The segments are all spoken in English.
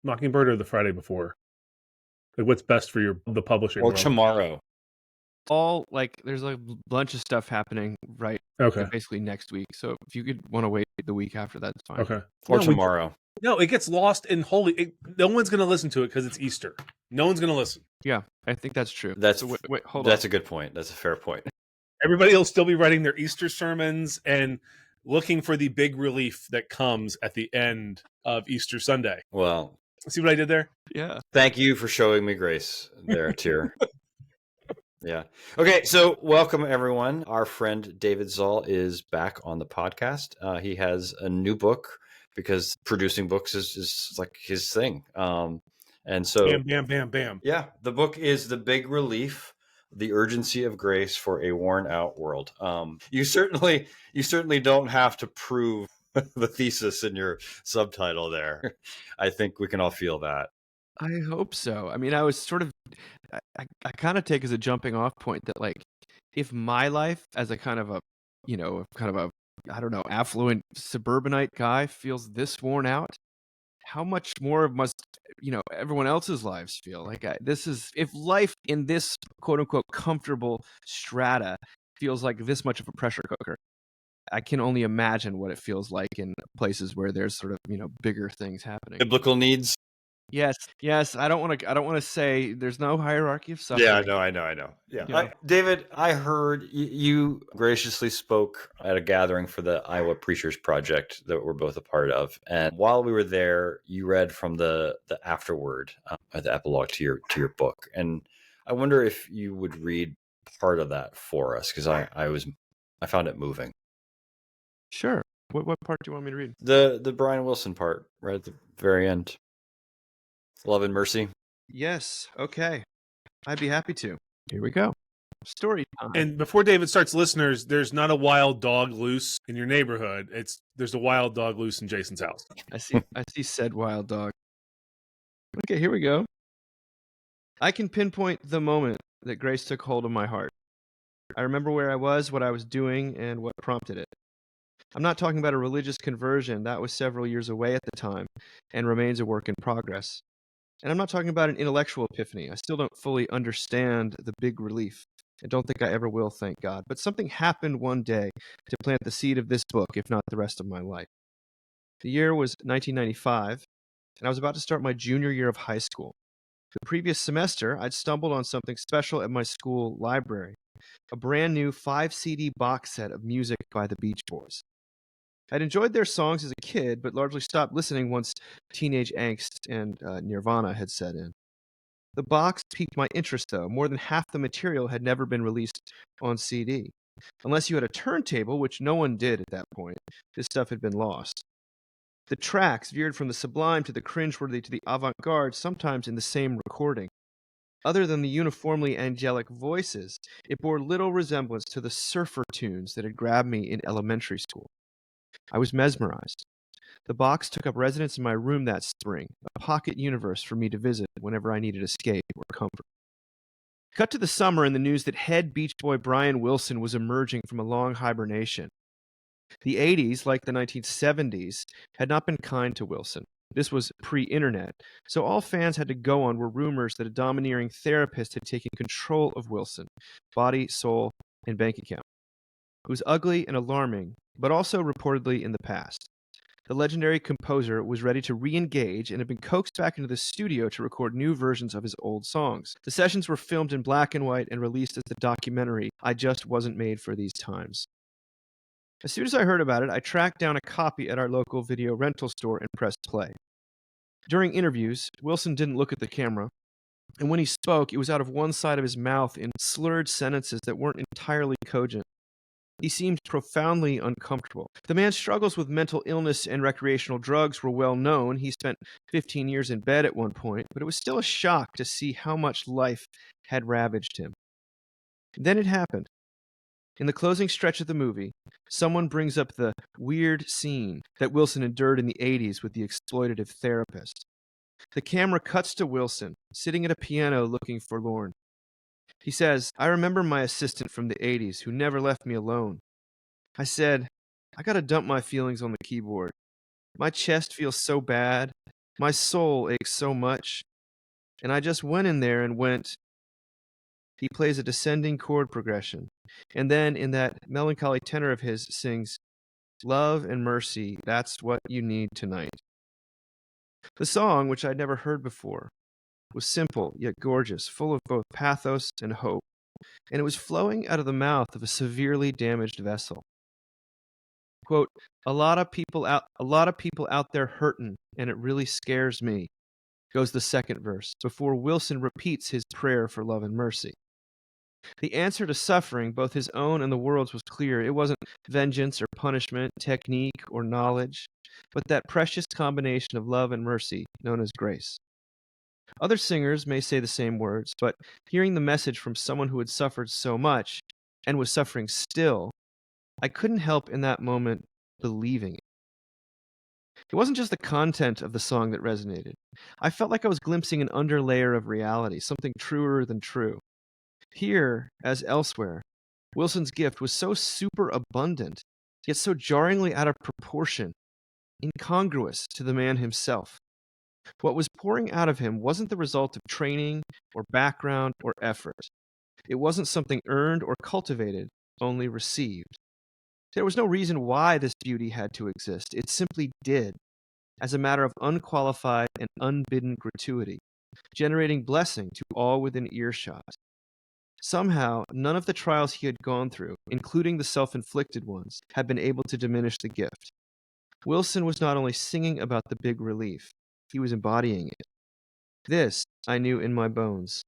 Mockingbird or the Friday before? Like, what's best for the publishing Or world? tomorrow. There's a bunch of stuff happening Okay. basically next week. So if you could want to wait the week after, that's fine. Okay. Or tomorrow. No, it gets lost in no one's going to listen to it because it's Easter. No one's going to listen. Yeah, I think that's true. That's hold that's on. a good point. That's a fair point. Everybody will still be writing their Easter sermons and looking for the big relief that comes at the end of Easter Sunday. Well, see what I did there? Yeah. Thank you for showing me grace there, Tyr. Yeah. Okay, so welcome everyone. Our friend David Zahl is back on the podcast. He has a new book because producing books is like his thing. And so bam, bam, bam, bam. Yeah, the book is The Big Relief: The Urgency of Grace for a Worn Out World. You certainly don't have to prove the thesis in your subtitle there. I think we can all feel that. I hope so. I mean, I was sort of, I kind of take as a jumping off point that, like, if my life as a kind of a, I don't know, affluent suburbanite guy feels this worn out, how much more must, everyone else's lives feel? Like, if life in this quote unquote comfortable strata feels like this much of a pressure cooker, I can only imagine what it feels like in places where there's sort of, bigger things happening. Biblical needs. Yes. I don't want to say there's no hierarchy of suffering. Yeah, I know. Yeah. David, I heard you graciously spoke at a gathering for the Iowa Preachers Project that we're both a part of. And while we were there, you read from the afterword, the epilogue to your book. And I wonder if you would read part of that for us, because I found it moving. Sure. What part do you want me to read? The Brian Wilson part, right at the very end. Love and mercy. Yes. Okay. I'd be happy to. Here we go. Story time. And before David starts, listeners, there's not a wild dog loose in your neighborhood. There's a wild dog loose in Jason's house. I see said wild dog. Okay, here we go. I can pinpoint the moment that grace took hold of my heart. I remember where I was, what I was doing, and what prompted it. I'm not talking about a religious conversion. That was several years away at the time and remains a work in progress. And I'm not talking about an intellectual epiphany. I still don't fully understand the big relief. I don't think I ever will, thank God. But something happened one day to plant the seed of this book, if not the rest of my life. The year was 1995, and I was about to start my junior year of high school. The previous semester, I'd stumbled on something special at my school library, a brand new 5-CD box set of music by the Beach Boys. I'd enjoyed their songs as a kid, but largely stopped listening once teenage angst and Nirvana had set in. The box piqued my interest, though. More than half the material had never been released on CD. Unless you had a turntable, which no one did at that point, this stuff had been lost. The tracks veered from the sublime to the cringeworthy to the avant-garde, sometimes in the same recording. Other than the uniformly angelic voices, it bore little resemblance to the surfer tunes that had grabbed me in elementary school. I was mesmerized. The box took up residence in my room that spring, a pocket universe for me to visit whenever I needed escape or comfort. Cut to the summer and the news that head Beach Boy Brian Wilson was emerging from a long hibernation. The 80s, like the 1970s, had not been kind to Wilson. This was pre-internet, so all fans had to go on were rumors that a domineering therapist had taken control of Wilson, body, soul, and bank account. It was ugly and alarming, but also reportedly in the past. The legendary composer was ready to re-engage and had been coaxed back into the studio to record new versions of his old songs. The sessions were filmed in black and white and released as the documentary, I Just Wasn't Made for These Times. As soon as I heard about it, I tracked down a copy at our local video rental store and pressed play. During interviews, Wilson didn't look at the camera, and when he spoke, it was out of one side of his mouth in slurred sentences that weren't entirely cogent. He seemed profoundly uncomfortable. The man's struggles with mental illness and recreational drugs were well known. He spent 15 years in bed at one point, but it was still a shock to see how much life had ravaged him. Then it happened. In the closing stretch of the movie, someone brings up the weird scene that Wilson endured in the 80s with the exploitative therapist. The camera cuts to Wilson, sitting at a piano looking forlorn. He says, I remember my assistant from the 80s who never left me alone. I said, I gotta dump my feelings on the keyboard. My chest feels so bad. My soul aches so much. And I just went in there and went. He plays a descending chord progression. And then in that melancholy tenor of his sings, "Love and mercy, that's what you need tonight." The song, which I'd never heard before, was simple yet gorgeous, full of both pathos and hope, and it was flowing out of the mouth of a severely damaged vessel. Quote, a lot of people out there hurting, and it really scares me, goes the second verse, before Wilson repeats his prayer for love and mercy. The answer to suffering, both his own and the world's, was clear. It wasn't vengeance or punishment, technique or knowledge, but that precious combination of love and mercy known as grace. Other singers may say the same words, but hearing the message from someone who had suffered so much and was suffering still, I couldn't help in that moment believing it. It wasn't just the content of the song that resonated. I felt like I was glimpsing an underlayer of reality, something truer than true. Here, as elsewhere, Wilson's gift was so superabundant, yet so jarringly out of proportion, incongruous to the man himself. What was pouring out of him wasn't the result of training or background or effort. It wasn't something earned or cultivated, only received. There was no reason why this beauty had to exist. It simply did, as a matter of unqualified and unbidden gratuity, generating blessing to all within earshot. Somehow, none of the trials he had gone through, including the self-inflicted ones, had been able to diminish the gift. Wilson was not only singing about the big relief, he was embodying it. This, I knew in my bones,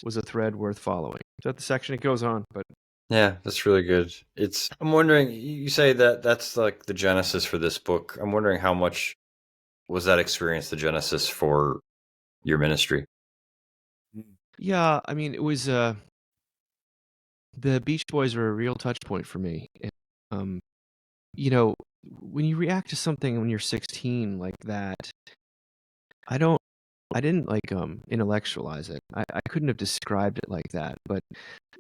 was a thread worth following. Is that the section? It goes on, but yeah, that's really good. I'm wondering, you say that that's like the genesis for this book. I'm wondering how much was that experience the genesis for your ministry? Yeah, I mean, it was the Beach Boys were a real touch point for me. And, when you react to something when you're 16 like that, I didn't intellectualize it. I couldn't have described it like that. But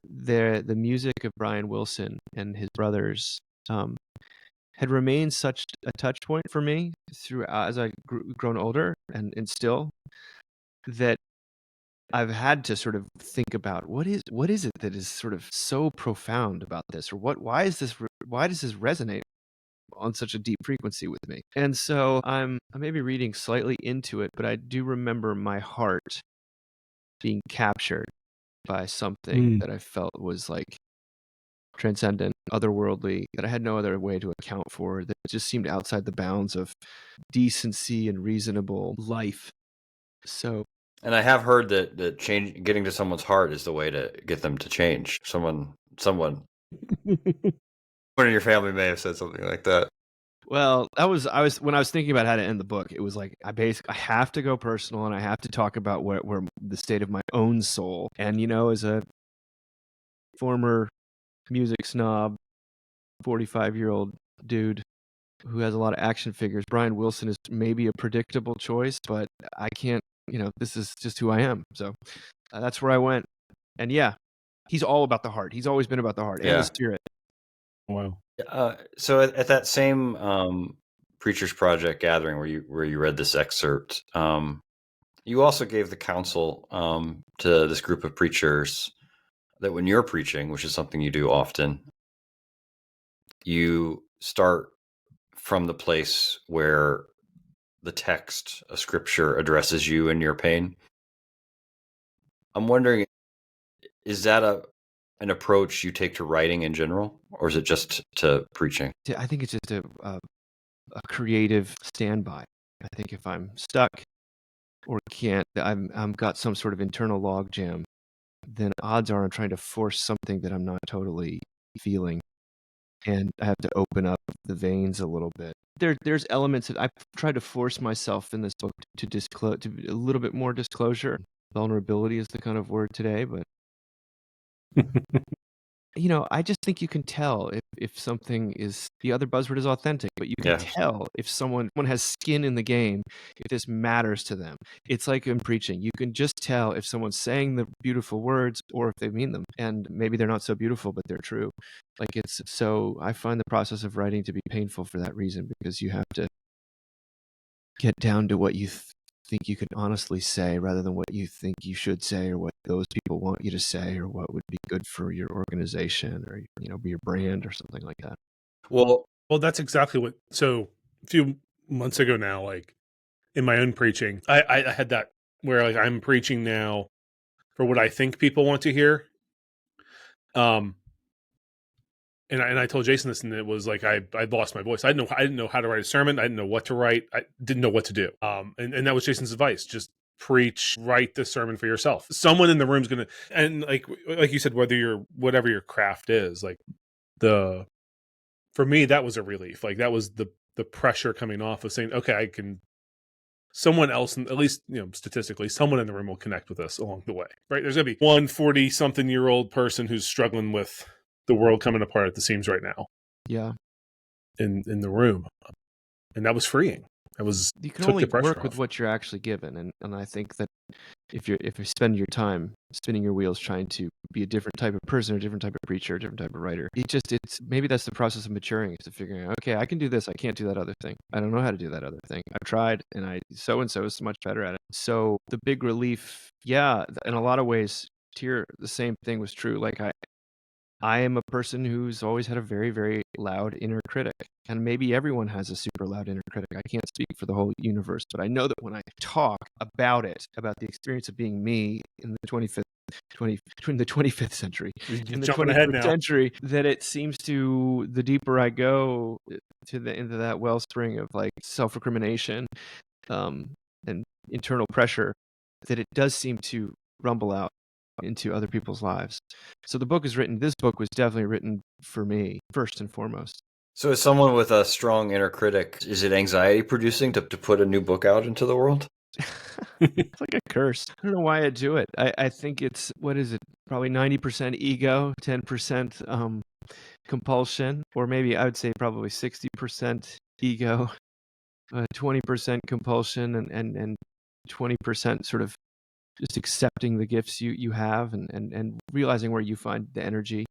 the music of Brian Wilson and his brothers had remained such a touch point for me through as I grown older and still, that I've had to sort of think about what is it that is sort of so profound about this, or why does this resonate on such a deep frequency with me? And so I may be reading slightly into it, but I do remember my heart being captured by something that I felt was like transcendent, otherworldly, that I had no other way to account for, that just seemed outside the bounds of decency and reasonable life. So, and I have heard that getting to someone's heart is the way to get them to change. Someone in your family may have said something like that. Well, when I was thinking about how to end the book, it was like I have to go personal, and I have to talk about where the state of my own soul. And as a former music snob, 45-year-old dude who has a lot of action figures, Brian Wilson is maybe a predictable choice, but I can't. This is just who I am. So that's where I went. And yeah, he's all about the heart. He's always been about the heart and the spirit. Wow. So at that same Preachers Project gathering where you read this excerpt, you also gave the counsel to this group of preachers that when you're preaching, which is something you do often, you start from the place where the text of Scripture addresses you and your pain. I'm wondering, is that an approach you take to writing in general, or is it just to preaching? I think it's just a creative standby. I think if I'm stuck or can't, I'm got some sort of internal log jam, then odds are I'm trying to force something that I'm not totally feeling, and I have to open up the veins a little bit. There's elements that I've tried to force myself in this book to disclose, to a little bit more disclosure. Vulnerability is the kind of word today, but I just think you can tell if something is, the other buzzword is authentic, but you can tell if someone has skin in the game, if this matters to them. It's like in preaching. You can just tell if someone's saying the beautiful words or if they mean them. And maybe they're not so beautiful, but they're true. So I find the process of writing to be painful for that reason, because you have to get down to what you think you can honestly say rather than what you think you should say or what those people want you to say or what would be good for your organization or, be your brand or something like that. Well, that's exactly what. So a few months ago now, like in my own preaching, I had that where like I'm preaching now for what I think people want to hear. And I told Jason this, and it was like I lost my voice. I didn't know how to write a sermon. I didn't know what to write. I didn't know what to do. And that was Jason's advice: just preach, write the sermon for yourself. Someone in the room's gonna, and like you said, whatever your craft is, like for me that was a relief. Like that was the pressure coming off of saying, okay, I can. Someone else, at least statistically, someone in the room will connect with us along the way, right? There's gonna be one 40-something-year-old person who's struggling with the world coming apart at the seams right now. Yeah. In the room. And that was freeing. You can only work with what you're actually given. And I think that if you spend your time spinning your wheels trying to be a different type of person, or a different type of preacher, a different type of writer, it's maybe that's the process of maturing, is to figuring out, okay, I can do this, I can't do that other thing. I don't know how to do that other thing. I've tried, and so and so is much better at it. So the big relief, yeah, in a lot of ways, the same thing was true. Like I am a person who's always had a very, very loud inner critic. And maybe everyone has a super loud inner critic. I can't speak for the whole universe, but I know that when I talk about the experience of being me in the 25th century, in the 21st century, that it seems to, the deeper I go into that wellspring of like self-recrimination and internal pressure, that it does seem to rumble out into other people's lives. So this book was definitely written for me, first and foremost. So as someone with a strong inner critic, is it anxiety producing to put a new book out into the world? It's like a curse. I don't know why I do it. I think it's, what is it? Probably 90% ego, 10% compulsion, or maybe I would say probably 60% ego, 20% compulsion, and 20% sort of just accepting the gifts you have and realizing where you find the energy.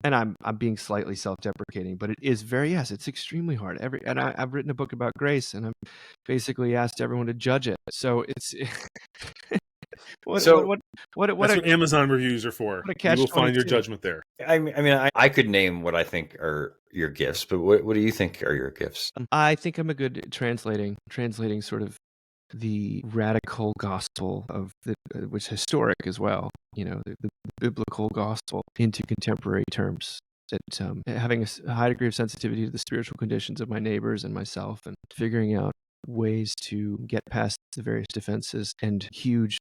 And I'm being slightly self-deprecating, but it is it's extremely hard. I've written a book about grace, and I've basically asked everyone to judge it. So it's what Amazon reviews are for. You will find your judgment there. I could name what I think are your gifts, but what do you think are your gifts? I think I'm a good translating sort of the radical gospel of which is historic as well, the biblical gospel into contemporary terms. That having a high degree of sensitivity to the spiritual conditions of my neighbors and myself, and figuring out ways to get past the various defenses and huge,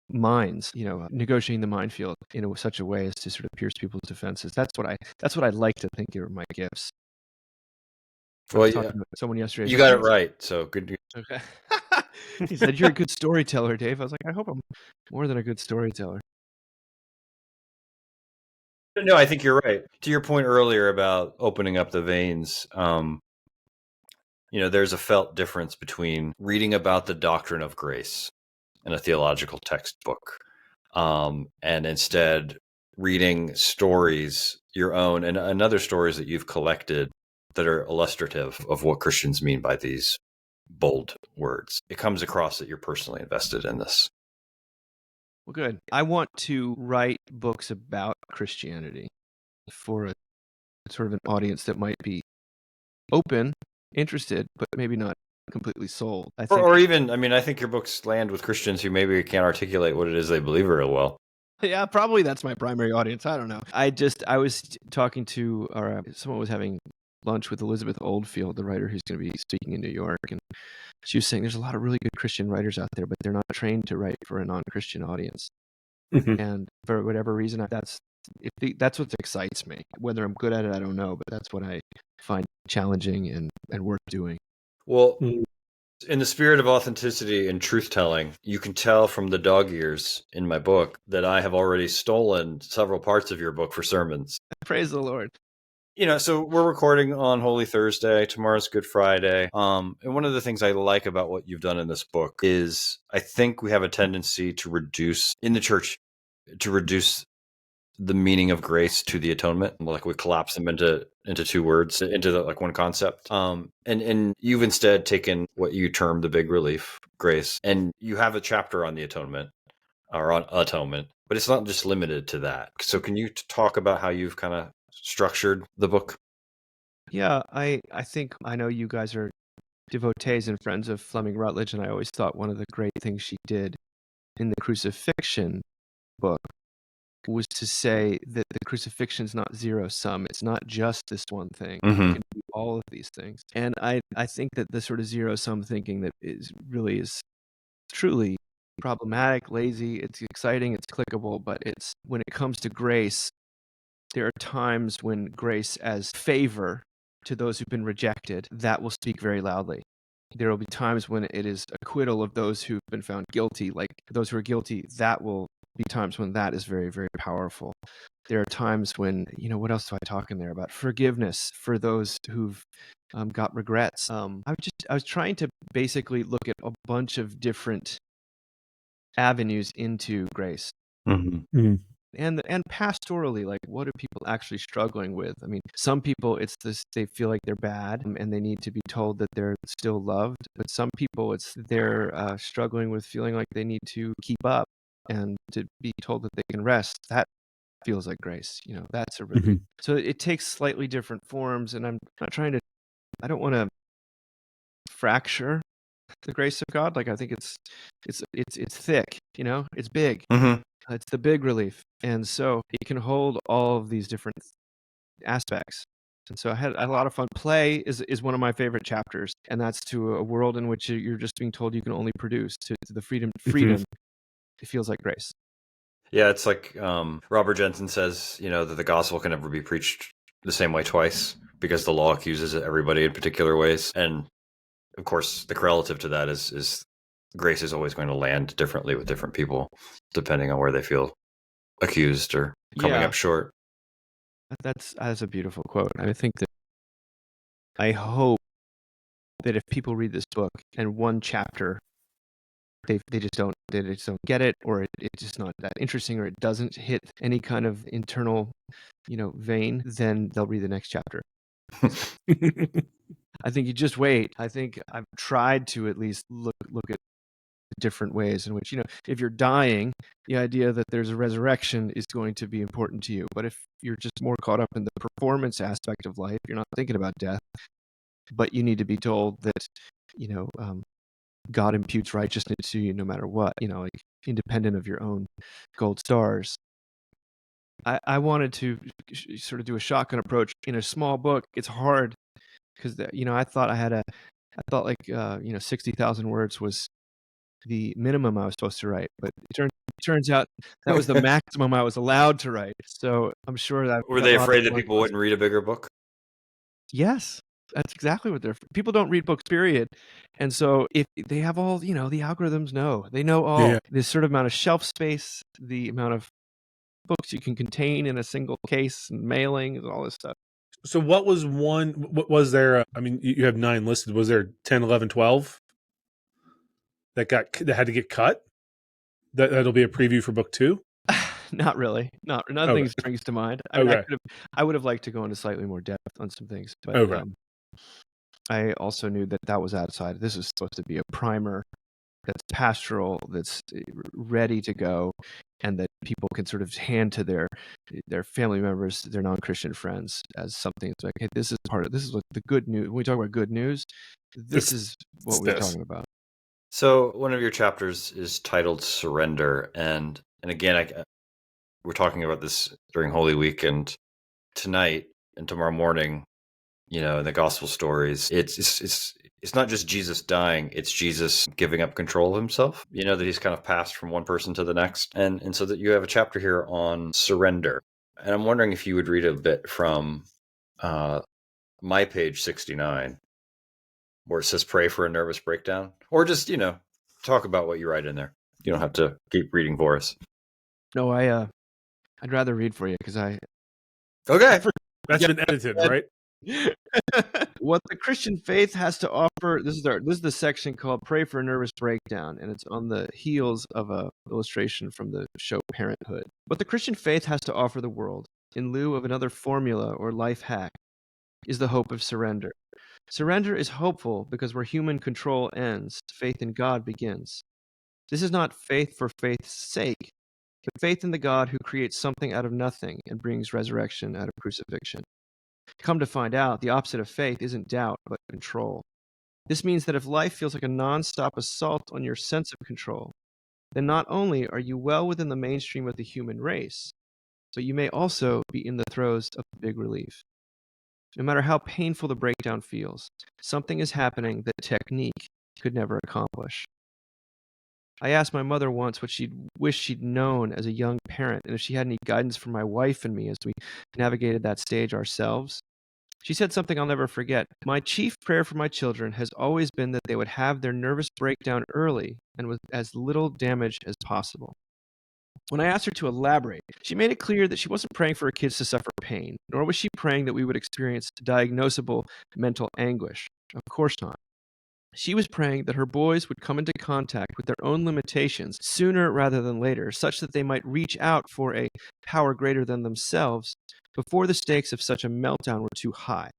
mines, negotiating the minefield in such a way as to sort of pierce people's defenses. That's what I'd like to think are my gifts. I was talking to someone yesterday. You got it right, so good. Okay. He said, "You're a good storyteller, Dave." I was like, "I hope I'm more than a good storyteller." No, I think you're right. To your point earlier about opening up the veins, there's a felt difference between reading about the doctrine of grace in a theological textbook, and instead reading stories, your own and other stories that you've collected that are illustrative of what Christians mean by these bold words. It comes across that you're personally invested in this. Well, good. I want to write books about Christianity for a sort of an audience that might be open, interested, but maybe not completely sold. I think your books land with Christians who maybe can't articulate what it is they believe real well. Yeah, probably that's my primary audience. I don't know. I was talking to, or someone was having lunch with Elizabeth Oldfield, the writer who's going to be speaking in New York, and she was saying there's a lot of really good Christian writers out there, but they're not trained to write for a non-Christian audience. Mm-hmm. And for whatever reason, that's what excites me. Whether I'm good at it, I don't know, but that's what I find challenging and worth doing. Well, in the spirit of authenticity and truth-telling, you can tell from the dog ears in my book that I have already stolen several parts of your book for sermons. Praise the Lord. So we're recording on Holy Thursday. Tomorrow's Good Friday. And one of the things I like about what you've done in this book is I think we have a tendency to reduce the meaning of grace to the atonement. Like we collapse them into into two words, into like one concept. And you've instead taken what you term the big relief, grace, and you have a chapter on the atonement or on atonement, but it's not just limited to that. So can you talk about how you've kind of structured the book? Yeah, I think I know you guys are devotees and friends of Fleming Rutledge, and I always thought one of the great things she did in the crucifixion book was to say that the crucifixion is not zero sum. It's not just this one thing. It can be all of these things. And I think that the sort of zero sum thinking that is truly problematic, lazy, it's exciting, it's clickable, but it's when it comes to grace, there are times when grace as favor to those who've been rejected, that will speak very loudly. There will be times when it is acquittal of those who've been found guilty, like those who are guilty, that will be times when that is very, very powerful. There are times when, what else do I talk in there about? Forgiveness for those who've got regrets. I was trying to basically look at a bunch of different avenues into grace. Mm-hmm. And pastorally, like, what are people actually struggling with? I mean, some people, it's this, they feel like they're bad and they need to be told that they're still loved. But some people, it's they're struggling with feeling like they need to keep up and to be told that they can rest. That feels like grace. That's a relief. Mm-hmm. So it takes slightly different forms, and I'm not trying to, I don't want to fracture the grace of God. Like, I think it's thick, it's big. It's the big relief. And so it can hold all of these different aspects. And so I had a lot of fun. Play is one of my favorite chapters, and that's to a world in which you're just being told you can only produce, to the freedom. Mm-hmm. It feels like grace. Yeah, it's like Robert Jensen says, that the gospel can never be preached the same way twice because the law accuses everybody in particular ways. And of course, the correlative to that is grace is always going to land differently with different people, depending on where they feel accused or coming up short. That's a beautiful quote. I hope that if people read this book and one chapter, they just don't get it, or it's just not that interesting, or it doesn't hit any kind of internal, vein, then they'll read the next chapter. I think you just wait. I think I've tried to at least look at different ways in which, if you're dying, the idea that there's a resurrection is going to be important to you. But if you're just more caught up in the performance aspect of life, you're not thinking about death, but you need to be told that, God imputes righteousness to you no matter what, like independent of your own gold stars. I wanted to sort of do a shotgun approach in a small book. It's hard because, I thought like 60,000 words was the minimum I was supposed to write, but it turns out that was the maximum I was allowed to write. So I'm sure that were they afraid that people wouldn't read a bigger book? Yes, that's exactly what people don't read books, period. And so if they have all, the algorithms they know all this sort of amount of shelf space, the amount of books you can contain in a single case, and mailing, and all this stuff. So what was there? I mean, you have 9 listed. Was there 10, 11, 12 that had to get cut? That'll be a preview for book 2? Not really. Nothing springs to mind. I would have liked to go into slightly more depth on some things, but I also knew that was outside. This is supposed to be a primer that's pastoral, that's ready to go, and that people can sort of hand to their family members, their non-Christian friends, as something that's like, hey, this is what the good news. When we talk about good news, this is what we're talking about. So one of your chapters is titled Surrender, and again, we're talking about this during Holy Week, and tonight and tomorrow morning, in the gospel stories, it's not just Jesus dying, it's Jesus giving up control of himself, that he's kind of passed from one person to the next. And so that you have a chapter here on surrender. And I'm wondering if you would read a bit from my page 69, where it says pray for a nervous breakdown, or just, talk about what you write in there. You don't have to keep reading for us. No, I'd rather read for you because Okay. That's been edited, right? What the Christian faith has to offer. This is the section called "Pray for a Nervous Breakdown," and it's on the heels of a illustration from the show Parenthood. What the Christian faith has to offer the world in lieu of another formula or life hack is the hope of surrender. Surrender is hopeful because where human control ends, faith in God begins. This is not faith for faith's sake, but faith in the God who creates something out of nothing and brings resurrection out of crucifixion. Come to find out, the opposite of faith isn't doubt, but control. This means that if life feels like a non-stop assault on your sense of control, then not only are you well within the mainstream of the human race, but you may also be in the throes of big relief. No matter how painful the breakdown feels, something is happening that technique could never accomplish. I asked my mother once what she'd wished she'd known as a young parent and if she had any guidance for my wife and me as we navigated that stage ourselves. She said something I'll never forget. My chief prayer for my children has always been that they would have their nervous breakdown early and with as little damage as possible. When I asked her to elaborate, she made it clear that she wasn't praying for her kids to suffer pain, nor was she praying that we would experience diagnosable mental anguish. Of course not. She was praying that her boys would come into contact with their own limitations sooner rather than later, such that they might reach out for a power greater than themselves before the stakes of such a meltdown were too high.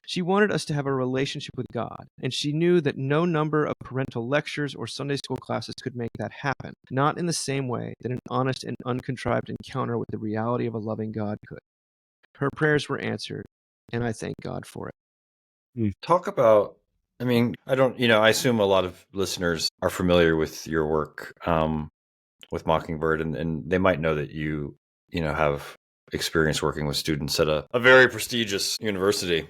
She wanted us to have a relationship with God, and she knew that no number of parental lectures or Sunday school classes could make that happen, not in the same way that an honest and uncontrived encounter with the reality of a loving God could. Her prayers were answered, and I thank God for it. Talk about, I mean, I assume a lot of listeners are familiar with your work with Mockingbird, and they might know that you have experience working with students at a very prestigious university.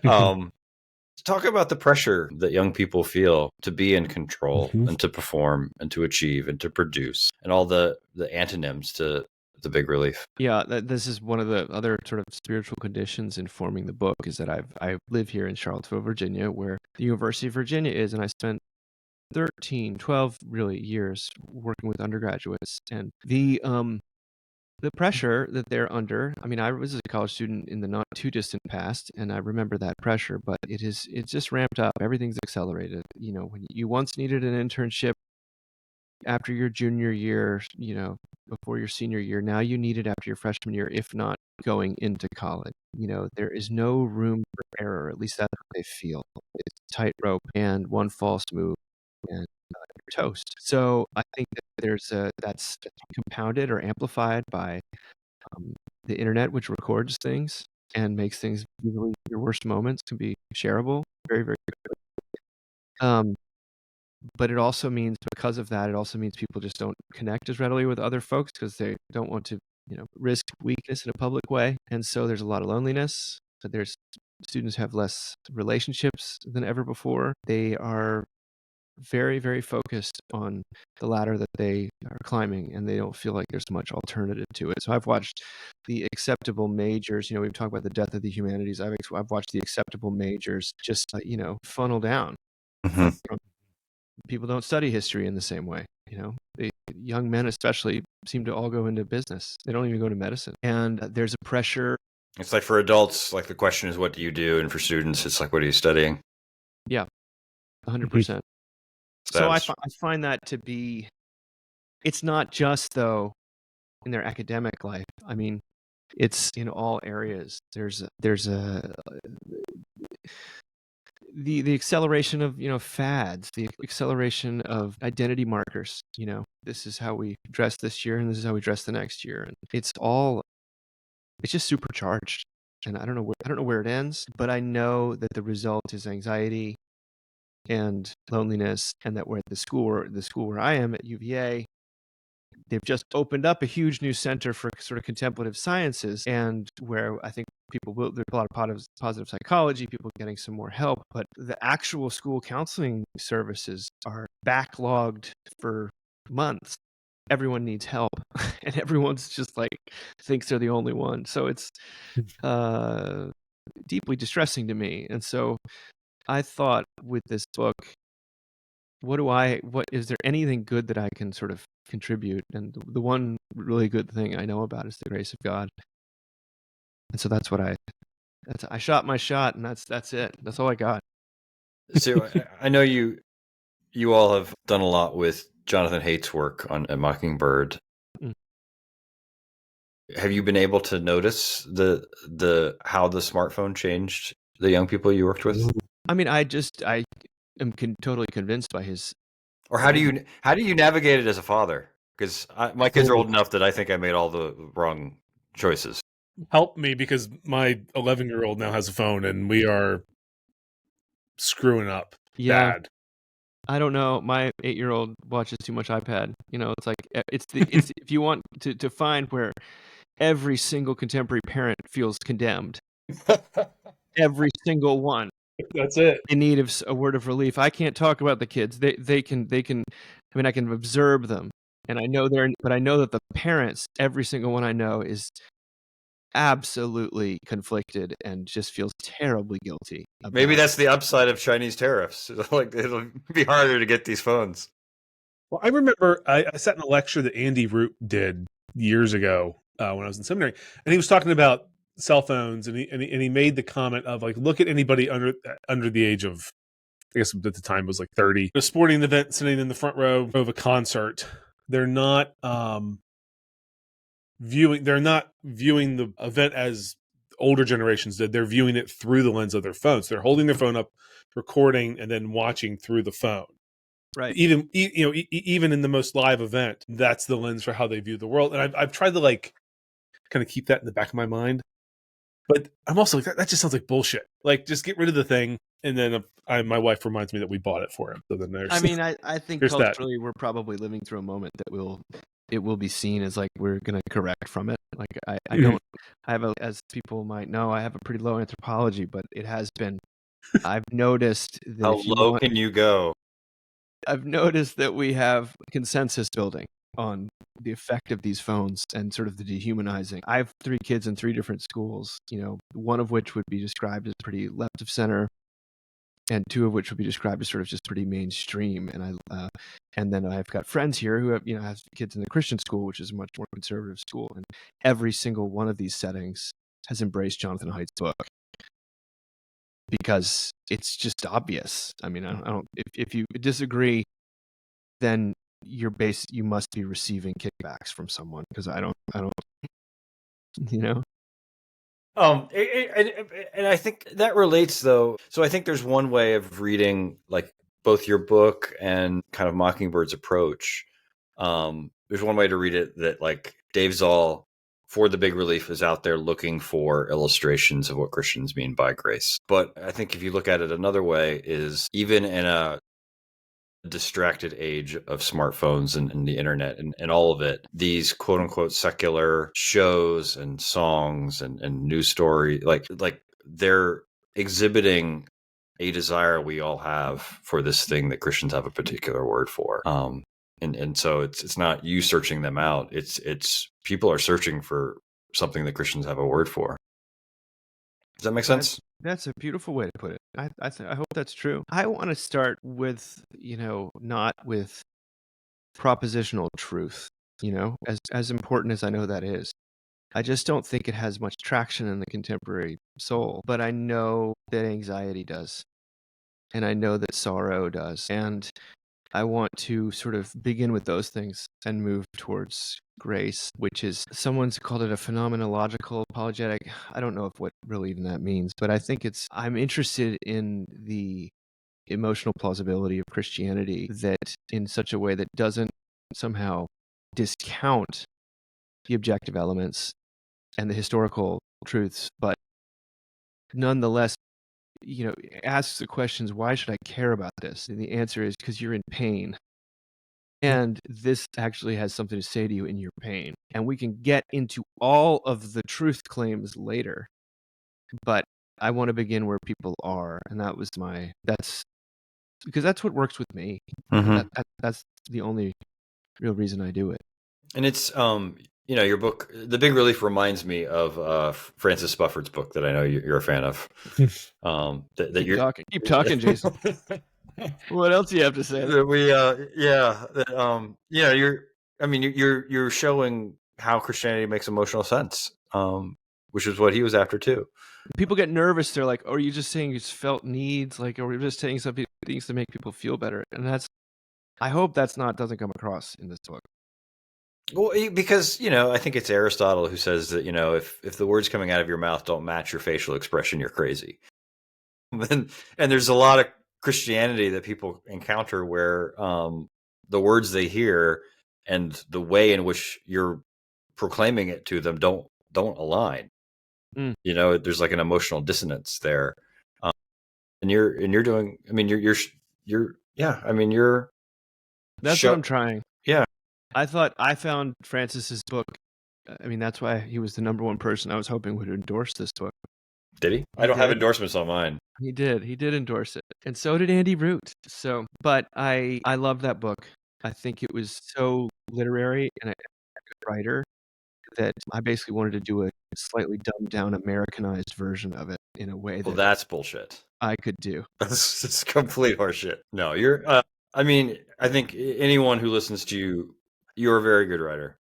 Talk about the pressure that young people feel to be in control and to perform and to achieve and to produce and all the antonyms to the big relief. Yeah, this is one of the other sort of spiritual conditions informing the book is that I live here in Charlottesville, Virginia, where the University of Virginia is, and I spent 12 really years working with undergraduates, and the pressure that they're under. I mean, I was a college student in the not too distant past, and I remember that pressure, but it's just ramped up. Everything's accelerated. You know, when you once needed an internship after your junior year, before your senior year, now you need it after your freshman year, if not going into college. There is no room for error. At least that's what they feel. It's tightrope, and one false move, and you're toast. So I think that that's compounded or amplified by the internet, which records things and makes things really, your worst moments can be shareable very, very quickly. But it also means, because of that, it also means people just don't connect as readily with other folks because they don't want to, risk weakness in a public way. And so there's a lot of loneliness. Students have less relationships than ever before. They are very, very focused on the ladder that they are climbing, and they don't feel like there's much alternative to it. So I've watched the acceptable majors. We've talked about the death of the humanities. I've watched the acceptable majors just funnel down. People don't study history in the same way. Young men especially seem to all go into business. They don't even go to medicine. And there's a pressure. It's like for adults, like the question is, what do you do? And for students, it's like, what are you studying? Yeah, 100%. So I find that to be, it's not just, though, in their academic life. I mean, it's in all areas. There's the acceleration of fads, the acceleration of identity markers. This is how we dress this year, and this is how we dress the next year, and it's just supercharged. And I don't know where it ends, but I know that the result is anxiety and loneliness, and that we're at the school where I am at UVA. They've just opened up a huge new center for sort of contemplative sciences, and where I think there's a lot of positive psychology, people getting some more help, but the actual school counseling services are backlogged for months. Everyone needs help, and everyone's just like thinks they're the only one. So it's deeply distressing to me. And so I thought, with this book, what is there anything good that I can sort of contribute? And the one really good thing I know about is the grace of God. And so that's what I shot my shot, and that's it. That's all I got. So I know you all have done a lot with Jonathan Haidt's work at Mockingbird. Have you been able to notice the how the smartphone changed the young people you worked with? I mean, I am totally convinced by his. Or how do you navigate it as a father? Because my kids are old enough that I think I made all the wrong choices. Help me, because my 11-year-old now has a phone and we are screwing up bad. I don't know. My 8-year-old watches too much iPad. It's like it's if you want to find where every single contemporary parent feels condemned, every single one That's it. in need of a word of relief. I can't talk about the kids. They can. I mean, I can observe them, and I know but I know that the parents, every single one I know, is absolutely conflicted and just feels terribly guilty about Maybe that's the upside of Chinese tariffs. Like, it'll be harder to get these phones. Well, I remember I sat in a lecture that Andy Root did years ago when I was in seminary, and he was talking about cell phones, and he made the comment of, like, look at anybody under the age of, I guess at the time was like 30, a sporting event, sitting in the front row of a concert. They're not viewing the event as older generations did. They're viewing it through the lens of their phones. They're holding their phone up, recording, and then watching through the phone. right. Even even in the most live event, that's the lens for how they view the world. And I've tried to, like, kind of keep that in the back of my mind, but I'm also like, that just sounds like bullshit. Like, just get rid of the thing, and then my wife reminds me that we bought it for him. So then I mean, I think there's that. culturally we're probably living through a moment that it will be seen as like we're going to correct from it. Like I don't I have as people might know, I have a pretty low anthropology, but it has been. I've noticed that How low can you go? I've noticed that we have consensus building on the effect of these phones and sort of the dehumanizing. I have 3 kids in 3 different schools, one of which would be described as pretty left of center, and 2 of which would be described as sort of just pretty mainstream. And then I've got friends here who have kids in the Christian school, which is a much more conservative school, and every single one of these settings has embraced Jonathan Haidt's book because it's just obvious. I mean, I don't. If you disagree, then you must be receiving kickbacks from someone, because I don't. And I think that relates, though. So I think there's one way of reading, like, both your book and kind of Mockingbird's approach. There's one way to read it that, like, Dave Zahl for The Big Relief is out there looking for illustrations of what Christians mean by grace. But I think if you look at it another way, is even in a distracted age of smartphones and the internet and all of it, these quote unquote secular shows and songs and news story, like they're exhibiting a desire we all have for this thing that Christians have a particular word for. And so it's not you searching them out. It's people are searching for something that Christians have a word for. Does that make sense? That's a beautiful way to put it. I hope that's true. I want to start with, not with propositional truth, as important as I know that is. I just don't think it has much traction in the contemporary soul, but I know that anxiety does, and I know that sorrow does, and I want to sort of begin with those things and move towards grace, which is, someone's called it a phenomenological apologetic. I don't know what really even that means, but I think I'm interested in the emotional plausibility of Christianity, that in such a way that doesn't somehow discount the objective elements and the historical truths, but nonetheless, asks the questions, why should I care about this? And the answer is because you're in pain. And this actually has something to say to you in your pain. And we can get into all of the truth claims later. But I want to begin where people are. And that's because that's what works with me. Mm-hmm. That's the only real reason I do it. And it's, your book, The Big Relief, reminds me of Francis Spufford's book that I know you're a fan of. Keep talking, Jason. What else do you have to say? You're showing how Christianity makes emotional sense, which is what he was after too. People get nervous. They're like, "Oh, are you just saying it's felt needs? Like, are we just saying something things to make people feel better?" And I hope doesn't come across in this book. Well, because I think it's Aristotle who says that if the words coming out of your mouth don't match your facial expression, you're crazy. And there's a lot of Christianity that people encounter where the words they hear and the way in which you're proclaiming it to them don't align. There's like an emotional dissonance there, and you're doing. I mean, you're yeah. I mean, you're. That's what I'm trying. Yeah. I found Francis's book. I mean, that's why he was the number one person I was hoping would endorse this book. Did he? I don't have endorsements on mine. He did endorse it, and so did Andy Root. So, but I love that book. I think it was so literary and a good writer that I basically wanted to do a slightly dumbed down Americanized version of it in a way that that's bullshit. I could do. That's complete horseshit. No, you're. I mean, I think anyone who listens to you, you're a very good writer.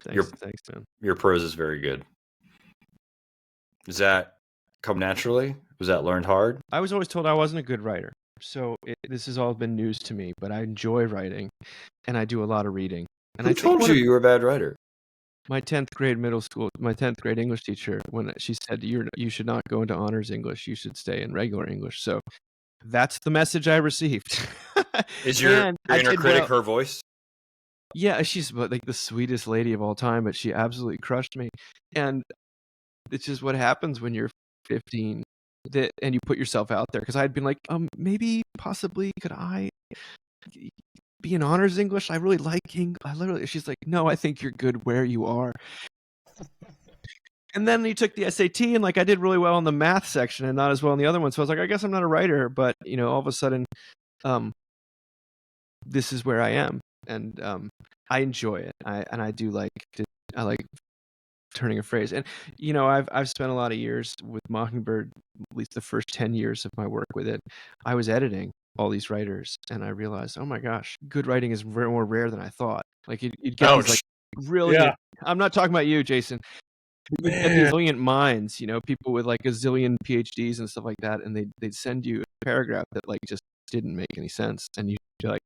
Thanks, man. Your prose is very good. Does that come naturally? Was that learned hard? I was always told I wasn't a good writer. So this has all been news to me, but I enjoy writing, and I do a lot of reading. And Who told you were a bad writer? My 10th grade English teacher, when she said you should not go into honors English, you should stay in regular English. So that's the message I received. Is your inner critic her voice? Yeah, she's like the sweetest lady of all time, but she absolutely crushed me. And it's just what happens when you're 15 and you put yourself out there. Because I'd been like, maybe, possibly, could I be in honors English? I really like English. She's like, no, I think you're good where you are. And then you took the SAT, and like I did really well in the math section and not as well in the other one. So I was like, I guess I'm not a writer, but all of a sudden, this is where I am, and I enjoy it. I like turning a phrase, and I've spent a lot of years with Mockingbird. At least the first 10 years of my work with it, I was editing all these writers, and I realized, oh my gosh, good writing is more rare than I thought. Like it gets these, like brilliant. Yeah. I'm not talking about you, Jason. You get these brilliant minds, people with like a zillion PhDs and stuff like that, and they'd send you a paragraph that like just didn't make any sense, and you'd be like,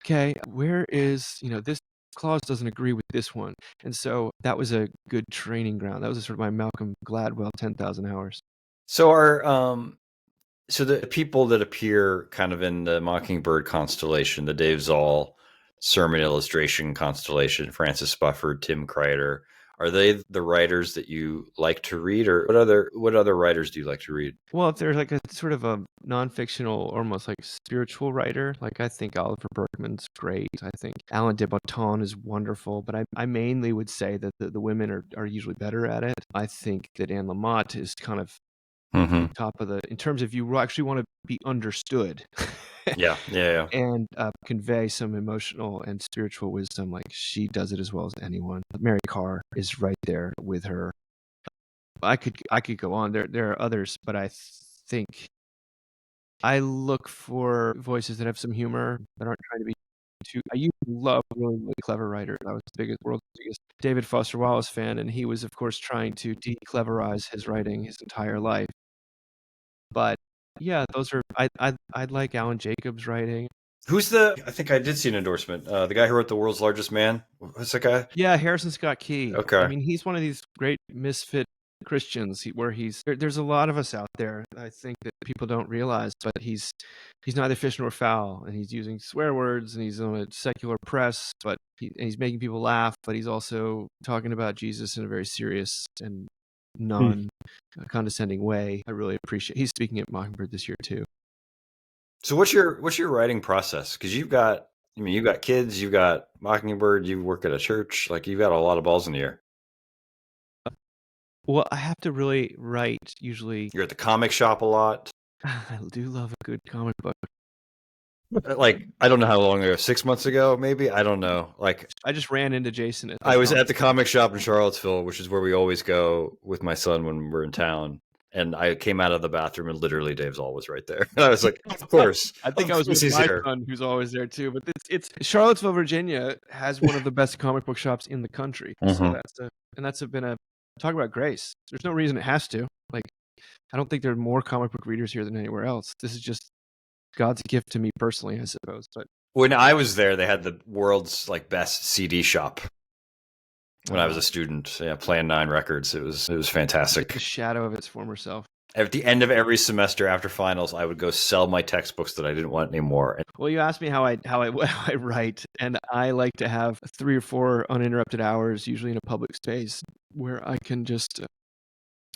okay, where is this clause doesn't agree with this one, and so that was a good training ground. That was sort of my Malcolm Gladwell 10,000 hours. So so the people that appear kind of in the Mockingbird constellation, the Dave Zahl sermon illustration constellation, Francis Spufford, Tim Kreider, are they the writers that you like to read, or what other writers do you like to read? Well, if there's like a sort of a non-fictional, almost like spiritual writer, like I think Oliver Berkman's great. I think Alain de Botton is wonderful, but I mainly would say that the women are usually better at it. I think that Anne Lamott is kind of top of in terms of you actually want to be understood. Yeah. And convey some emotional and spiritual wisdom. Like she does it as well as anyone. Mary Carr is right there with her. I could go on. There are others, but I think I look for voices that have some humor, that aren't trying to be too. I used to love really clever writers. I was the world's biggest David Foster Wallace fan, and he was, of course, trying to de-cleverize his writing his entire life. But yeah, those are I'd like Alan Jacobs' writing. Who's I think I did see an endorsement. The guy who wrote The World's Largest Man. What's that guy? Yeah, Harrison Scott Key. Okay. I mean, he's one of these great misfit Christians where there's a lot of us out there, I think, that people don't realize, but he's neither fish nor fowl, and he's using swear words, and he's on a secular press, but he's making people laugh, but he's also talking about Jesus in a very serious and non-condescending way. I really appreciate. He's speaking at Mockingbird this year too. So what's your writing process? Because you've got kids, you've got Mockingbird, you work at a church, like you've got a lot of balls in the air. Well, I have to really write. Usually, you're at the comic shop a lot. I do love a good comic book. Like, I don't know how long ago, 6 months ago, maybe. I don't know. Like, I just ran into Jason. I was at the comic shop in Charlottesville, which is where we always go with my son when we're in town. And I came out of the bathroom, and literally Dave Zahl was right there. And I was like, of course. I think I was with my son, who's always there too. But it's Charlottesville, Virginia has one of the best comic book shops in the country. So that's been a talk about grace. There's no reason it has to. Like, I don't think there are more comic book readers here than anywhere else. This is just God's gift to me personally, I suppose. But When I was there, they had the world's like best CD shop. When I was a student, Plan 9 Records, it was fantastic. The shadow of its former self. At the end of every semester after finals, I would go sell my textbooks that I didn't want anymore. Well, you asked me how I write, and I like to have 3 or 4 uninterrupted hours, usually in a public space, where I can just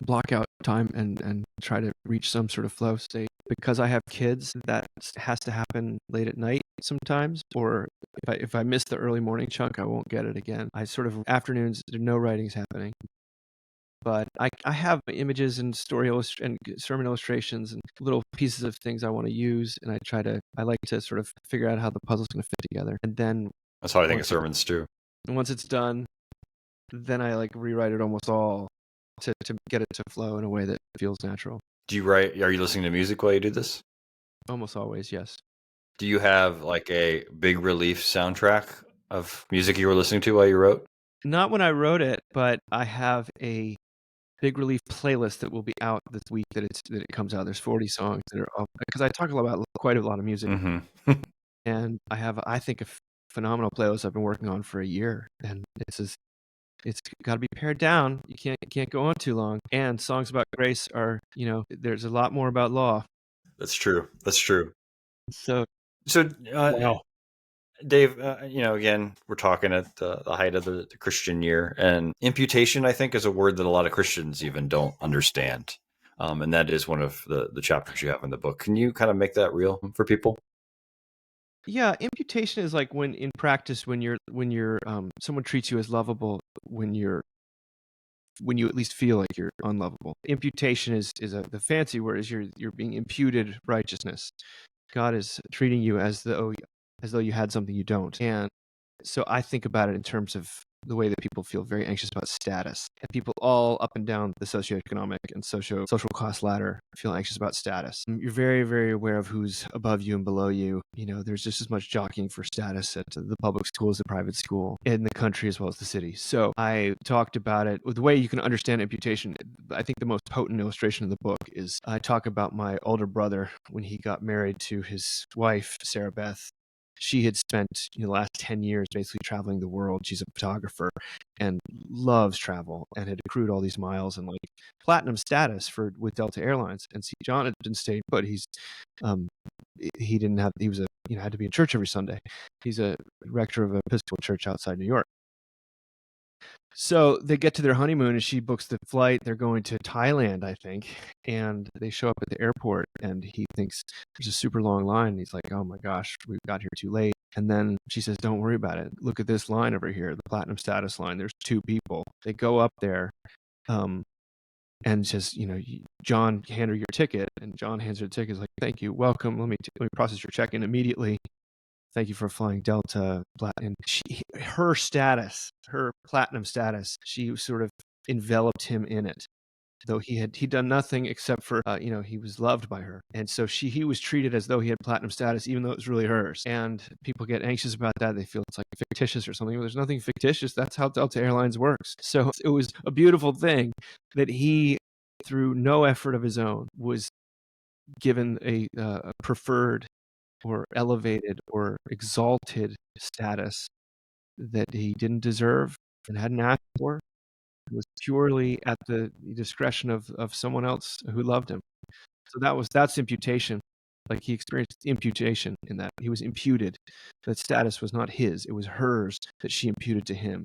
block out time and try to reach some sort of flow state. Because I have kids, that has to happen late at night sometimes, or if I miss the early morning chunk, I won't get it again. I sort of afternoons, no writing's happening. But I have images and and sermon illustrations and little pieces of things I want to use, and I like to sort of figure out how the puzzle's going to fit together. And then that's how I think of sermons too. And once it's done, then I like rewrite it almost all to get it to flow in a way that feels natural. Do you write? Are you listening to music while you do this? Almost always, yes. Do you have like a Big Relief soundtrack of music you were listening to while you wrote? Not when I wrote it, but I have a Big Relief playlist that will be out this week that it comes out. There's 40 songs that are all, because I talk about quite a lot of music. Mm-hmm. And I have, I think, a phenomenal playlist I've been working on for a year, and it's got to be pared down. You can't go on too long. And songs about grace are, there's a lot more about law. That's true. That's true. So wow. Dave, again, we're talking at the height of the Christian year, and imputation, I think, is a word that a lot of Christians even don't understand. And that is one of the chapters you have in the book. Can you kind of make that real for people? Yeah, imputation is like when in practice, when you're someone treats you as lovable when you at least feel like you're unlovable. Imputation is the fancy word is you're being imputed righteousness. God is treating you as though you had something you don't. And so I think about it in terms of the way that people feel very anxious about status. And people all up and down the socioeconomic and social class ladder feel anxious about status. You're very, very aware of who's above you and below you. There's just as much jockeying for status at the public school as the private school, in the country as well as the city. So I talked about it. The way you can understand imputation, I think the most potent illustration in the book is I talk about my older brother when he got married to his wife, Sarah Beth. She had spent the last 10 years basically traveling the world. She's a photographer and loves travel and had accrued all these miles and like platinum status with Delta Airlines. And see, John had been staying, but he was had to be in church every Sunday. He's a rector of an Episcopal church outside New York. So they get to their honeymoon and she books the flight. They're going to Thailand, I think. And they show up at the airport and he thinks there's a super long line. And he's like, oh my gosh, we got here too late. And then she says, don't worry about it. Look at this line over here, the platinum status line. There's 2 people. They go up there and says, John, hand her your ticket. And John hands her the ticket. He's like, thank you. Welcome. Let me process your check-in immediately. Thank you for flying Delta. And her status, her platinum status, she sort of enveloped him in it, though he'd done nothing except for he was loved by her, and so he was treated as though he had platinum status, even though it was really hers. And people get anxious about that. They feel it's like fictitious or something. Well, there's nothing fictitious. That's how Delta Airlines works. So it was a beautiful thing that he, through no effort of his own, was given a preferred or elevated or exalted status that he didn't deserve and hadn't asked for. It was purely at the discretion of someone else who loved him. So that's imputation. Like he experienced imputation in that. He was imputed. That status was not his, it was hers that she imputed to him.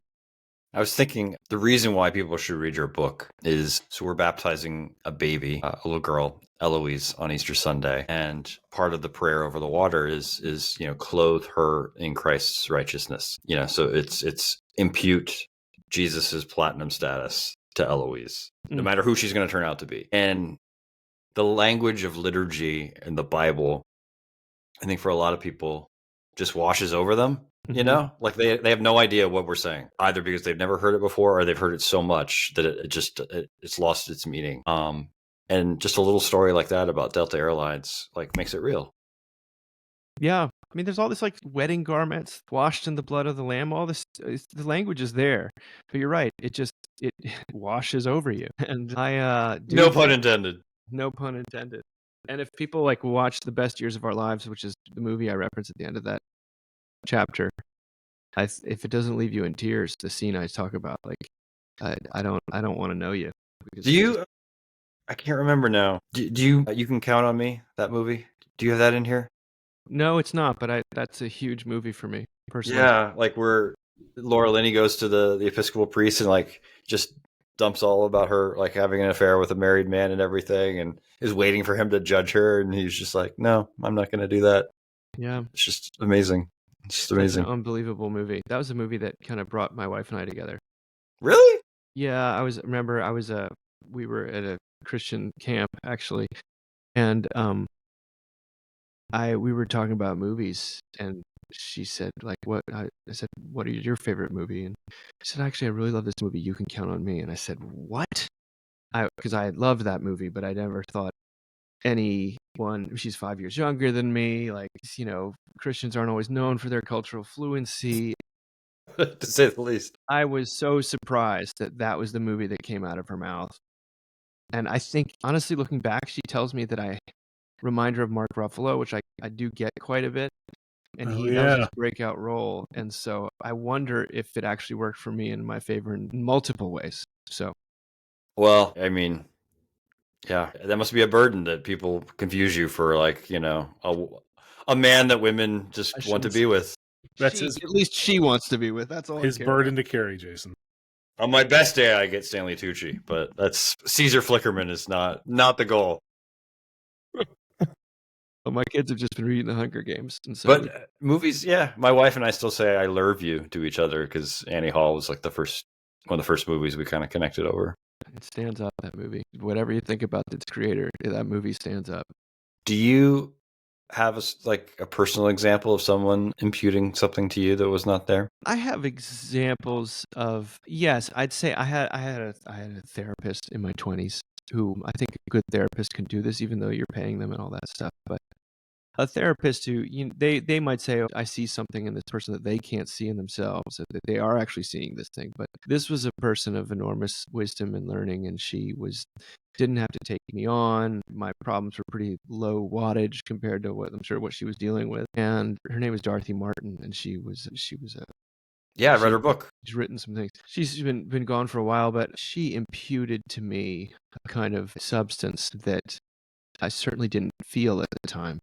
I was thinking the reason why people should read your book is, so we're baptizing a baby, a little girl, Eloise, on Easter Sunday. And part of the prayer over the water is clothe her in Christ's righteousness. So it's impute Jesus's platinum status to Eloise, no matter who she's going to turn out to be. And the language of liturgy in the Bible, I think for a lot of people, just washes over them. Like they have no idea what we're saying, either because they've never heard it before or they've heard it so much that it's lost its meaning. And just a little story like that about Delta Airlines makes it real. Yeah. I mean, there's all this like wedding garments washed in the blood of the lamb. All this, the language is there, but you're right. It washes over you. And No pun intended. No pun intended. And if people watch The Best Years of Our Lives, which is the movie I reference at the end of that chapter. If it doesn't leave you in tears, the scene I talk about, like I don't want to know you. Do you? I can't remember now. Do you? You Can Count on Me. That movie. Do you have that in here? No, it's not. But that's a huge movie for me personally. Yeah, like where Laura Linney goes to the Episcopal priest and like just dumps all about her like having an affair with a married man and everything, and is waiting for him to judge her, and he's just like, no, I'm not going to do that. Yeah, it's just amazing. It's just that's an amazing. unbelievable movie. That was a movie that kind of brought my wife and I together. Really? Yeah, we were at a Christian camp actually, and we were talking about movies, and she said like, "What?" I said, "What are your favorite movie?" And she said, "Actually, I really love this movie, You Can Count on Me." And I said, "What?" Because I loved that movie, but I never thought anyone. She's 5 years younger than me. Like, Christians aren't always known for their cultural fluency. To say the least. I was so surprised that that was the movie that came out of her mouth. And I think, honestly, looking back, she tells me that I remind her of Mark Ruffalo, which I do get quite a bit. And Oh that was yeah. his breakout role. And so I wonder if it actually worked for me in my favor in multiple ways. So, Well, I mean, yeah, that must be a burden that people confuse you for like, a man that women I just want to shouldn't be with. That's at least she wants to be with. That's all his I care burden about. to carry, Jason. On my best day, I get Stanley Tucci, but that's Caesar Flickerman is not the goal. Well, my kids have just been reading The Hunger Games, and so But movies, yeah, my wife and I still say "I love you" to each other because Annie Hall was like one of the first movies we kind of connected over. it stands up, that movie. Whatever you think about its creator, that movie stands up. Do you have a personal example of someone imputing something to you that was not there? I have examples of, yes, I'd say I had a therapist in my 20s who, I think a good therapist can do this even though you're paying them and all that stuff. But a therapist who, they might say, "Oh, I see something in this person that they can't see in themselves, that they are actually seeing this thing." But this was a person of enormous wisdom and learning, and she didn't have to take me on. My problems were pretty low wattage compared to what she was dealing with. And her name was Dorothy Martin, and she was a Yeah, I read her book. she's written some things. She's been gone for a while, but she imputed to me a kind of substance that I certainly didn't feel at the time.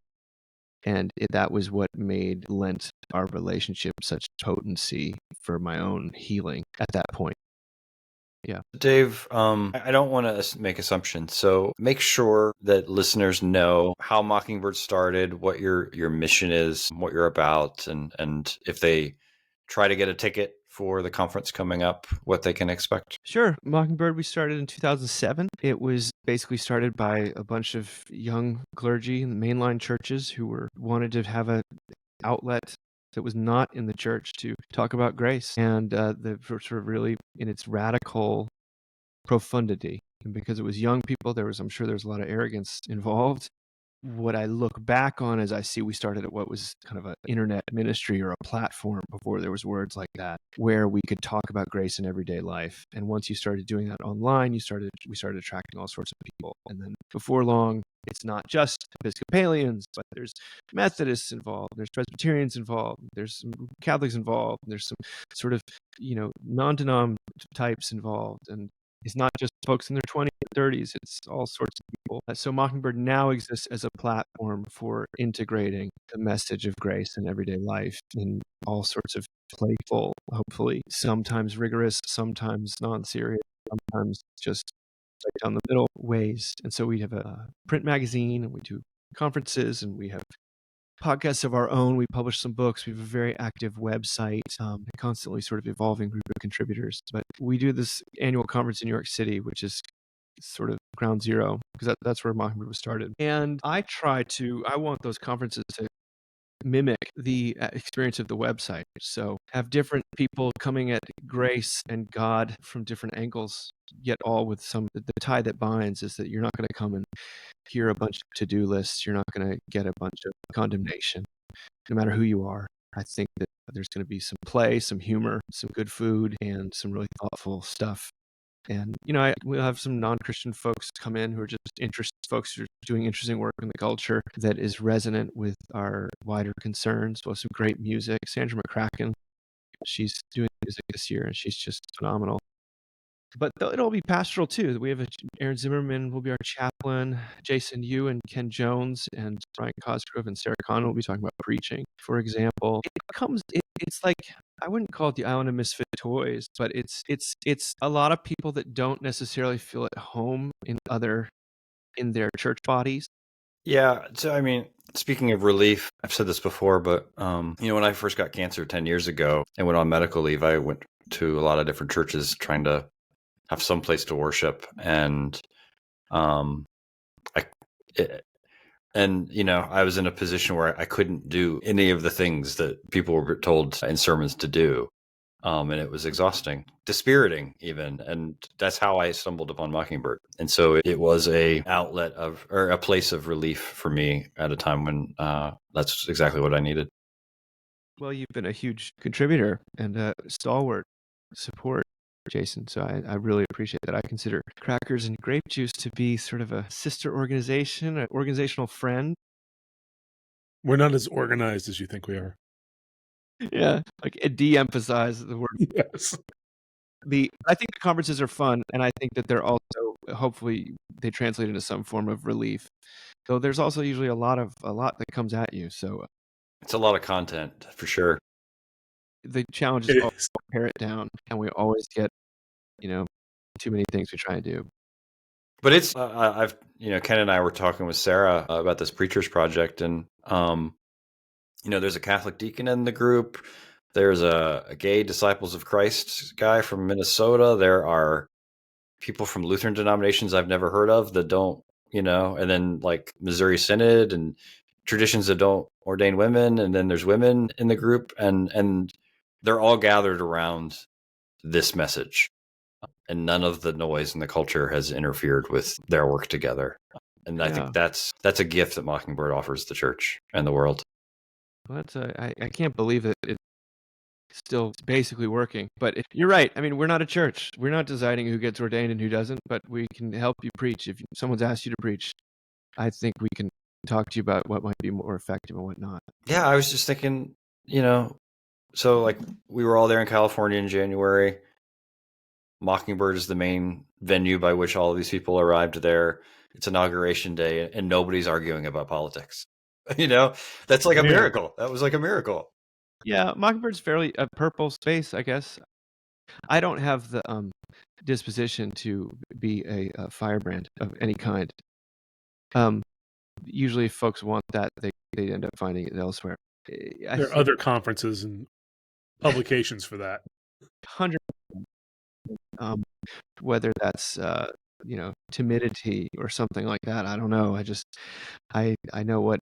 And that was what lent our relationship such potency for my own healing at that point. Yeah. Dave, I don't want to make assumptions, so make sure that listeners know how Mockingbird started, what your mission is, what you're about, and if they try to get a ticket for the conference coming up, what they can expect. Sure. Mockingbird, we started in 2007. It was basically started by a bunch of young clergy in the mainline churches who wanted to have an outlet that was not in the church to talk about grace, and the sort of really in its radical profundity. And because it was young people, I'm sure there was a lot of arrogance involved. What I look back on is I see we started at what was kind of an internet ministry or a platform before there was words like that, where we could talk about grace in everyday life. And once you started doing that online, we started attracting all sorts of people. And then before long, it's not just Episcopalians, but there's Methodists involved, there's Presbyterians involved, there's some Catholics involved, there's some sort of, non-denom types involved. And it's not just folks in their 20s and 30s, it's all sorts of people. So Mockingbird now exists as a platform for integrating the message of grace in everyday life in all sorts of playful, hopefully sometimes rigorous, sometimes non-serious, sometimes just right down the middle ways. And so we have a print magazine, and we do conferences, and we have podcasts of our own. We publish some books. We have a very active website, constantly sort of evolving group of contributors. But we do this annual conference in New York City, which is sort of ground zero, because that's where Mockingbird was started. And I want those conferences to mimic the experience of the website. So have different people coming at grace and God from different angles, yet all with the tie that binds is that you're not going to come and hear a bunch of to-do lists. You're not going to get a bunch of condemnation, no matter who you are. I think that there's going to be some play, some humor, some good food, and some really thoughtful stuff And we'll have some non-Christian folks come in who are just folks who are doing interesting work in the culture that is resonant with our wider concerns. We'll have some great music. Sandra McCracken, she's doing music this year, and she's just phenomenal. But it'll be pastoral too. We have Aaron Zimmerman will be our chaplain. Jason Yu and Ken Jones and Brian Cosgrove and Sarah Connell will be talking about preaching, for example. It's like, I wouldn't call it the Island of Misfit Toys, but it's a lot of people that don't necessarily feel at home in their church bodies. Yeah. So, I mean, speaking of relief, I've said this before, but, when I first got cancer 10 years ago and went on medical leave, I went to a lot of different churches trying to have some place to worship. And, I was in a position where I couldn't do any of the things that people were told in sermons to do. And it was exhausting, dispiriting even. And that's how I stumbled upon Mockingbird. And so it was a place of relief for me at a time when that's exactly what I needed. Well, you've been a huge contributor and a stalwart support, Jason. So I really appreciate that. I consider Crackers and Grape Juice to be sort of a sister organization, an organizational friend. We're not as organized as you think we are. Yeah, like de-emphasize the word. Yes. I think the conferences are fun, and I think that they're also, hopefully they translate into some form of relief. Though there's also usually a lot that comes at you. So it's a lot of content for sure. The challenge is always to pare it down, and we always get, too many things we try to do. But it's Ken and I were talking with Sarah about this preachers project, and there's a Catholic deacon in the group. There's a gay Disciples of Christ guy from Minnesota. There are people from Lutheran denominations I've never heard of that don't, and then like Missouri Synod and traditions that don't ordain women. And then there's women in the group, and they're all gathered around this message. And none of the noise in the culture has interfered with their work together. And I think that's a gift that Mockingbird offers the church and the world. Well, I can't believe that it's still basically working. But you're right. I mean, we're not a church. We're not deciding who gets ordained and who doesn't, but we can help you preach. If someone's asked you to preach, I think we can talk to you about what might be more effective and what not. Yeah, I was just thinking, so like we were all there in California in January. Mockingbird is the main venue by which all of these people arrived there. It's inauguration day, and nobody's arguing about politics. That's like a miracle. That was like a miracle. Yeah, Mockingbird's fairly a purple space, I guess. I don't have the disposition to be a firebrand of any kind. Usually, if folks want that, they end up finding it elsewhere. There are other conferences and publications for that. 100%. Whether that's timidity or something like that, I don't know. I know what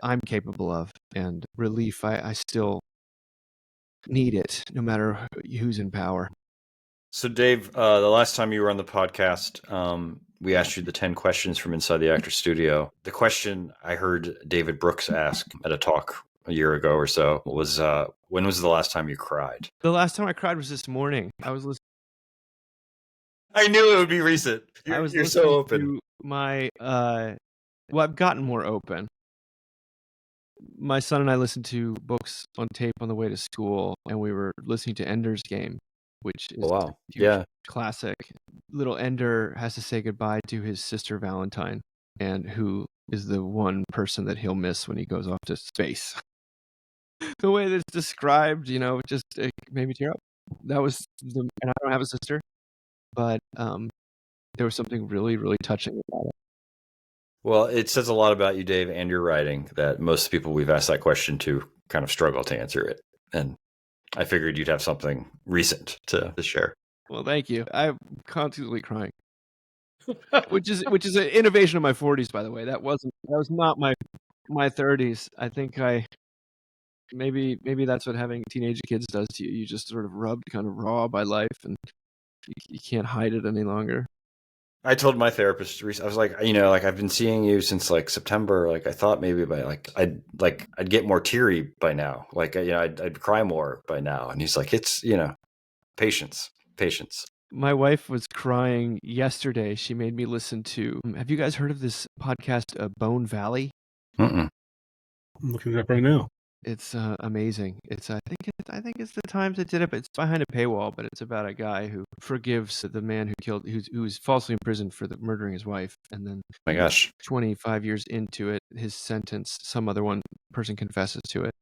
I'm capable of, and relief. I still need it, no matter who's in power. So, Dave, the last time you were on the podcast, we asked you the 10 questions from inside the actor studio. The question I heard David Brooks ask at a talk a year ago or so was, when was the last time you cried? The last time I cried was this morning. I was listening. I knew it would be recent. You're so open. I've gotten more open. My son and I listened to books on tape on the way to school, and we were listening to Ender's Game, which is a huge classic. Little Ender has to say goodbye to his sister Valentine, and who is the one person that he'll miss when he goes off to space. The way that's described, just it made me tear up. And I don't have a sister, but there was something really, really touching about it. Well, it says a lot about you, Dave, and your writing that most people we've asked that question to kind of struggle to answer it. And I figured you'd have something recent to share. Well, thank you. I'm constantly crying, which is an innovation of my 40s, by the way. That was not my 30s. I think maybe that's what having teenage kids does to you. You just sort of rubbed kind of raw by life, and you can't hide it any longer. I told my therapist, I was like, I've been seeing you since like September. Like I thought maybe by I'd get more teary by now. Like, I'd cry more by now. And he's like, it's, patience. My wife was crying yesterday. She made me listen to. Have you guys heard of this podcast, Bone Valley? Mm-mm. I'm looking it up right now. It's amazing. I think it's the Times that did it, but it's behind a paywall. But it's about a guy who forgives the man who was falsely imprisoned for murdering his wife, and then My gosh. 25 years into it, his sentence, some other person confesses to it,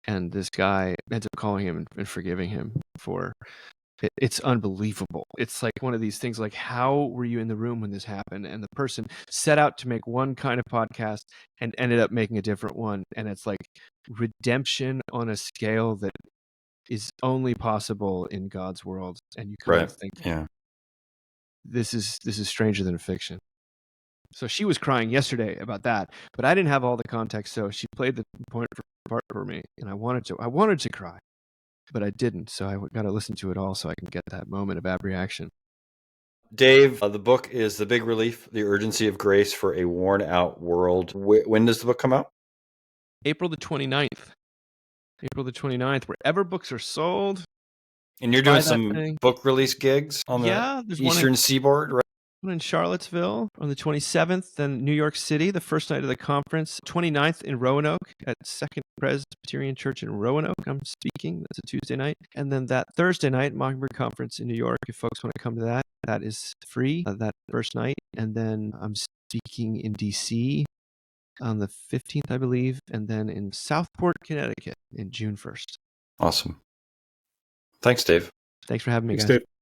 and this guy ends up calling him and forgiving him for. It's unbelievable. It's like one of these things like, how were you in the room when this happened? And the person set out to make one kind of podcast and ended up making a different one. And it's like redemption on a scale that is only possible in God's world. And you kind of think, Yeah. this is stranger than fiction. So she was crying yesterday about that, but I didn't have all the context. So she played the part for me, and I wanted to cry, but I didn't. So I got to listen to it all so I can get that moment of abreaction. Dave, the book is The Big Relief, The Urgency of Grace for a Worn Out World. When does the book come out? April the 29th. April the 29th, wherever books are sold. And you're doing some book release gigs on the Eastern Seaboard, right? One in Charlottesville on the 27th, then New York City, the first night of the conference, 29th in Roanoke at Second Presbyterian Church in Roanoke. I'm speaking. That's a Tuesday night. And then that Thursday night, Mockingbird Conference in New York. If folks want to come to that, that is free that first night. And then I'm speaking in D.C. on the 15th, I believe, and then in Southport, Connecticut in June 1st. Awesome. Thanks, Dave. Thanks for having me, Thanks, guys. Dave.